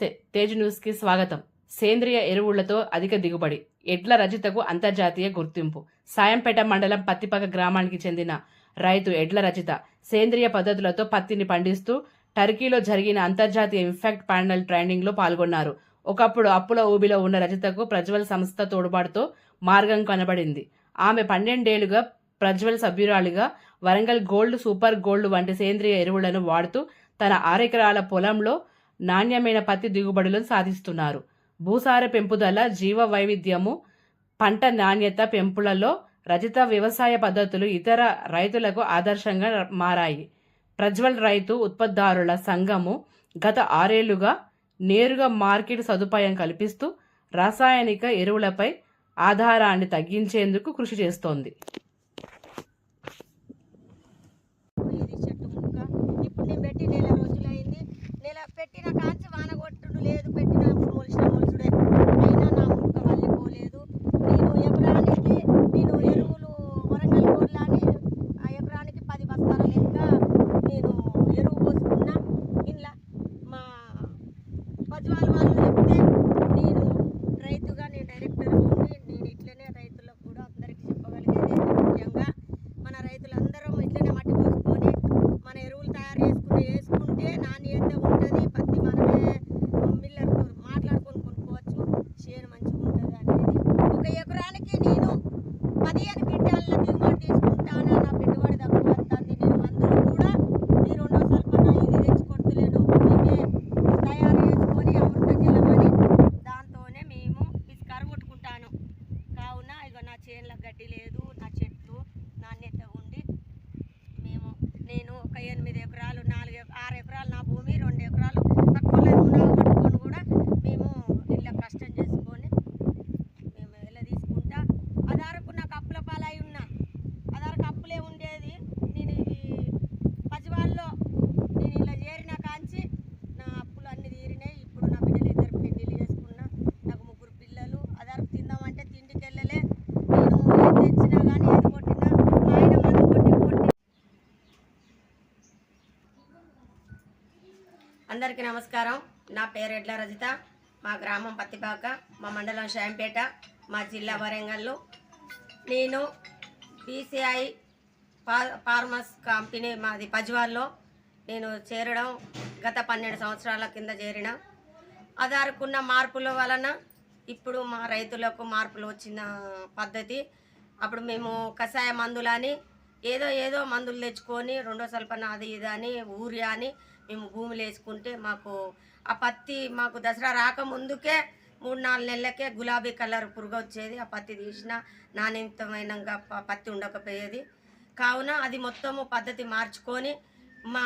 నమస్తే, తేజ్ న్యూస్కి స్వాగతం. సేంద్రియ ఎరువులతో అధిక దిగుబడి, ఎడ్ల రజితకు అంతర్జాతీయ గుర్తింపు. సాయంపేట మండలం పత్తిపక గ్రామానికి చెందిన రైతు ఎడ్ల రజిత సేంద్రియ పద్ధతులతో పత్తిని పండిస్తూ టర్కీలో జరిగిన అంతర్జాతీయ ఇంపాక్ట్ ప్యానెల్ ట్రైనింగ్లో పాల్గొన్నారు. ఒకప్పుడు అప్పుల ఊబిలో ఉన్న రజితకు ప్రజ్వల్ సంస్థ తోడ్పాటుతో మార్గం కనబడింది. ఆమె 12 ఏళ్లుగా ప్రజ్వల్ సభ్యురాలిగా వరంగల్ గోల్డ్, సూపర్ గోల్డ్ వంటి సేంద్రియ ఎరువులను వాడుతూ తన 6 ఎకరాల పొలంలో నాణ్యమైన పత్తి దిగుబడులను సాధిస్తున్నారు. భూసార పెంపుదల, జీవ వైవిధ్యము, పంట నాణ్యత పెంపులలో రజిత వ్యవసాయ పద్ధతులు ఇతర రైతులకు ఆదర్శంగా మారాయి. ప్రజ్వల్ రైతు ఉత్పత్తిదారుల సంఘము గత 6 ఏళ్లుగా నేరుగా మార్కెట్ సదుపాయం కల్పిస్తూ రాసాయనిక ఎరువులపై ఆధారాన్ని తగ్గించేందుకు కృషి చేస్తోంది. ఇప్పుడు నేను పెట్టి నెల రోజులైంది. నెల పెట్టిన కాంచి వాన కొట్టుడు లేదు, పెట్టిన మొలిసిన మొలుసుడే అయినా నా ముక్క వల్లిపోలేదు. నేను ఎకరానికి ఎరువులు వరంగల్ గోడ్లని ఆ ఎకరానికి 10 బస్తాల లెక్క నేను ఎరువు పోసుకున్నా. ఇలా మా పజ్వాల్ వాళ్ళు చెప్తే నేను రైతుగా, నేను డైరెక్టర్గా ఉండి నేను ఇట్లనే రైతులకు కూడా అందరికీ చెప్పగలిగేది, ముఖ్యంగా మన రైతులందరం ఇట్లనే మట్టి పోసుకొని మన ఎరువులు తయారు వేసుకుంటే నాణ్యత ఉంటుంది. పత్తి మనమే మిల్లర్తో మాట్లాడుకొని కొనుక్కోవచ్చు, చేను మంచిగా ఉంటుంది అనేది. ఒక ఎకరానికి నేను 15 క్వింటాల దిగుబడి తీసుకుంటాను. నా పెట్టుబడి తక్కువ వస్తుంది. నేను మందులు కూడా ఈ 2వ సల్పన ఇది తెచ్చి కొడుతులేను, మేమే తయారు చేసుకొని అమృత జలమని దాంతోనే మేము పిసికారు కొట్టుకుంటాను. కావున ఇక నా చేనులకు గడ్డి లేదు, నా చెట్లు నాణ్యత ఉండి నేను ఒక 8 ఎకరాలు 6 ఎకరాలు నా భూమి, 2 ఎకరాలు తక్కువ కట్టుకొని కూడా మేము ఇలా కష్టం చేసుకొని మేము ఇలా తీసుకుంటా. ఆధారకు నాకు అప్పుల పాలై ఉన్నా, ఆధారకు అప్పులే ఉండేది. నేను పజ్వాల్లో నేను ఇలా చేరిన కాంచి నా అప్పులు అన్నీ తీరినాయి. ఇప్పుడు నా బిడ్డలు 2 పెళ్ళిళ్ళు చేసుకున్నా, నాకు 3 పిల్లలు. ఆధారకు తిందామంటే తిండికి వెళ్ళలే. నేను ఏది తెచ్చినా కానీ ఏది కొట్టినా మా ఆయన మందు కొట్టి అందరికీ నమస్కారం. నా పేరు ఎడ్ల రజిత. మా గ్రామం పత్తిపాక, మా మండలం సాయంపేట, మా జిల్లా వరంగల్. నేను బీసీఐ ఫార్మర్స్ కంపెనీ మాది పజ్వాల్లో నేను చేరడం గత 12 సంవత్సరాల కింద చేరిన. ఆధారకున్న మార్పుల వలన ఇప్పుడు మా రైతులకు మార్పులు వచ్చిన పద్ధతి. అప్పుడు మేము కషాయ మందులని ఏదో మందులు తెచ్చుకొని 2వ సల్పన అది ఇది అని ఊరియా అని మేము భూములు వేసుకుంటే మాకు ఆ పత్తి మాకు దసరా రాకముందుకే 3-4 నెలలకే గులాబీ కలర్ పురుగు వచ్చేది. ఆ పత్తి తీసిన నాణ్యతమైన పత్తి ఉండకపోయేది. కావున అది మొత్తము పద్ధతి మార్చుకొని మా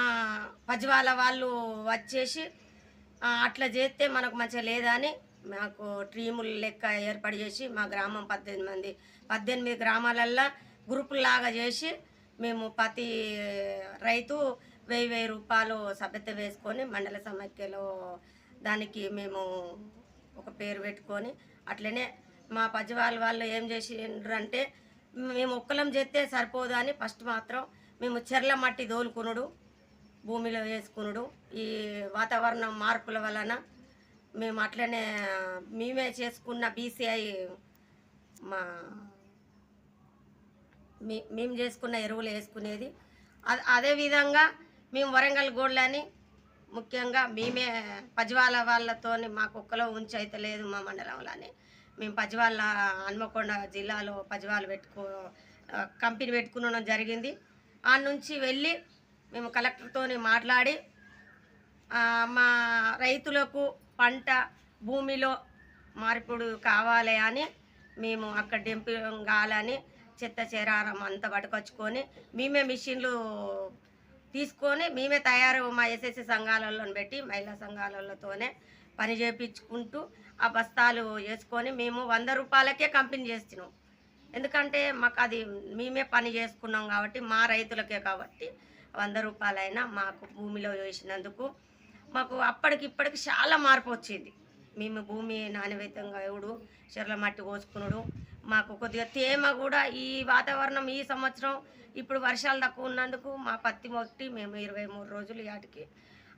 పజ్వాల వాళ్ళు వచ్చేసి అట్లా చేస్తే మనకు మంచిగా లేదని మాకు టీములు లెక్క ఏర్పాటు చేసి మా గ్రామం 18 గ్రామాలల్లో గ్రూపుల్లాగా చేసి మేము ప్రతి రైతు 1000 రూపాయలు సభ్యత వేసుకొని మండల సమైక్యలో దానికి మేము ఒక పేరు పెట్టుకొని అట్లనే మా పజ్వాల్ వాళ్ళు ఏం చేసిండ్రంటే మేము ఒక్కలం చేస్తే సరిపోదు అని ఫస్ట్ మాత్రం మేము చెర్ల మట్టి దోలుకునుడు, భూమిలో వేసుకునుడు. ఈ వాతావరణం మార్పుల వలన మేము అట్లనే మేమే చేసుకున్న బీసీఐ మేము చేసుకున్న ఎరువులు వేసుకునేది. అదేవిధంగా మేము వరంగల్ గోల్డ్లని ముఖ్యంగా మేమే పజ్వాల వాళ్ళతో మాకు ఒక్కలో అయితే లేదు. మా మండలంలోనే మేము పజ్వాల హన్మకొండ జిల్లాలో పజ్వాలు కంపెనీ పెట్టుకునడం జరిగింది. ఆ నుంచి వెళ్ళి మేము కలెక్టర్తో మాట్లాడి మా రైతులకు పంట భూమిలో మార్పుడు కావాలి అని మేము అక్కడ డంపింగ్ కావాలని చెత్త చెరారం అంతా పట్టుకొచ్చుకొని మేమే మిషన్లు తీసుకొని మేమే మా ఎస్ఎస్సి సంఘాలలో పెట్టి మహిళా సంఘాలతోనే పని చేయించుకుంటూ ఆ బస్తాలు వేసుకొని మేము 100 రూపాయలకే కంపెనీ చేస్తున్నాం. ఎందుకంటే మాకు అది మేమే పని చేసుకున్నాం కాబట్టి మా రైతులకే కాబట్టి 100 రూపాయలైనా మాకు భూమిలో వేసినందుకు మాకు అప్పటికిప్పటికి చాలా మార్పు వచ్చింది. మేము భూమి నాణ్యతంగా ఎవడు చెర్ల మట్టి కోసుకున్నాడు. మాకు కొద్దిగా తేమ కూడా ఈ వాతావరణం ఈ సంవత్సరం ఇప్పుడు వర్షాలు తక్కువ ఉన్నందుకు మా పత్తి మొట్టి మేము 23 రోజులు వాటికి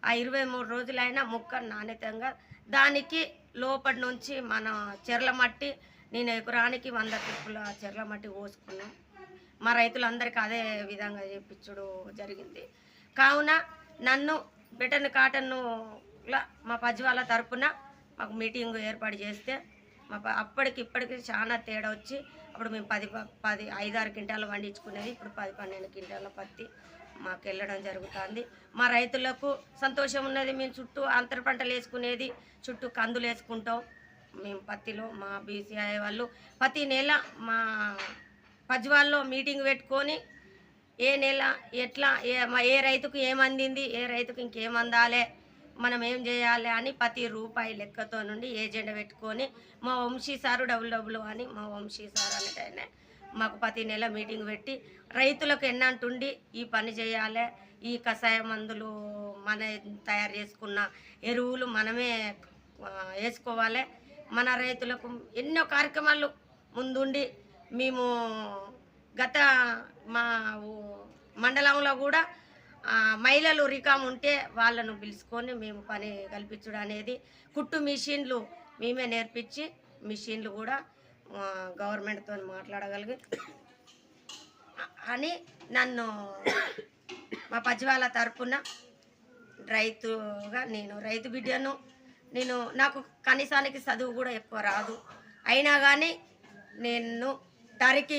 ఆ 23 రోజులైనా మొక్క నాణ్యతంగా దానికి లోపటి నుంచి మన చెర్ల మట్టి నేను ఎకరానికి 100 ట్రిప్పుల చెర్ల మట్టి పోసుకున్నాం. మా రైతులందరికీ అదే విధంగా చేపించుడు జరిగింది. కావున నన్ను బెటన్ కాటన్నులా మా పజ్వాల తరపున మాకు మీటింగ్ ఏర్పాటు చేస్తే అప్పటికి ఇప్పటికి చాలా తేడా వచ్చి అప్పుడు మేము 5-6 క్వింటాలు పండించుకునేది ఇప్పుడు 10-12 క్వింటాల పత్తి మాకు వెళ్ళడం జరుగుతుంది. మా రైతులకు సంతోషం ఉన్నది. మేము చుట్టూ అంతర పంటలు వేసుకునేది, చుట్టూ కందులు వేసుకుంటాం మేము పత్తిలో. మా బీసీఐ వాళ్ళు ప్రతి నెల మా పజ్వాల్లో మీటింగ్ పెట్టుకొని ఏ నెల ఎట్లా ఏ రైతుకు ఏమందింది, ఏ రైతుకు ఇంకేం అందాలి, మనం ఏం చేయాలి అని ప్రతి రూపాయి లెక్కతో నుండి ఏజెండా పెట్టుకొని మా వంశీ సారు డబ్బులు అని మా వంశీ సార్ అనేటైనా మాకు ప్రతి నెల మీటింగ్ పెట్టి రైతులకు ఎన్నంటుండి ఈ పని చేయాలి, ఈ కషాయ మందులు మన తయారు చేసుకున్న ఎరువులు మనమే వేసుకోవాలి, మన రైతులకు ఎన్నో కార్యక్రమాలు ముందుండి మేము గత మా మండలంలో కూడా మహిళలు రికామ్ ఉంటే వాళ్ళను పిలుచుకొని మేము పని కల్పించడం అనేది కుట్టు మిషన్లు మేమే నేర్పించి మిషన్లు కూడా గవర్నమెంట్తో మాట్లాడగలిగి అని నన్ను మా పజ్వాల తరపున రైతుగా నేను రైతు బిడ్డను. నాకు కనీసానికి చదువు కూడా ఎక్కువ రాదు, అయినా కానీ నేను తరికి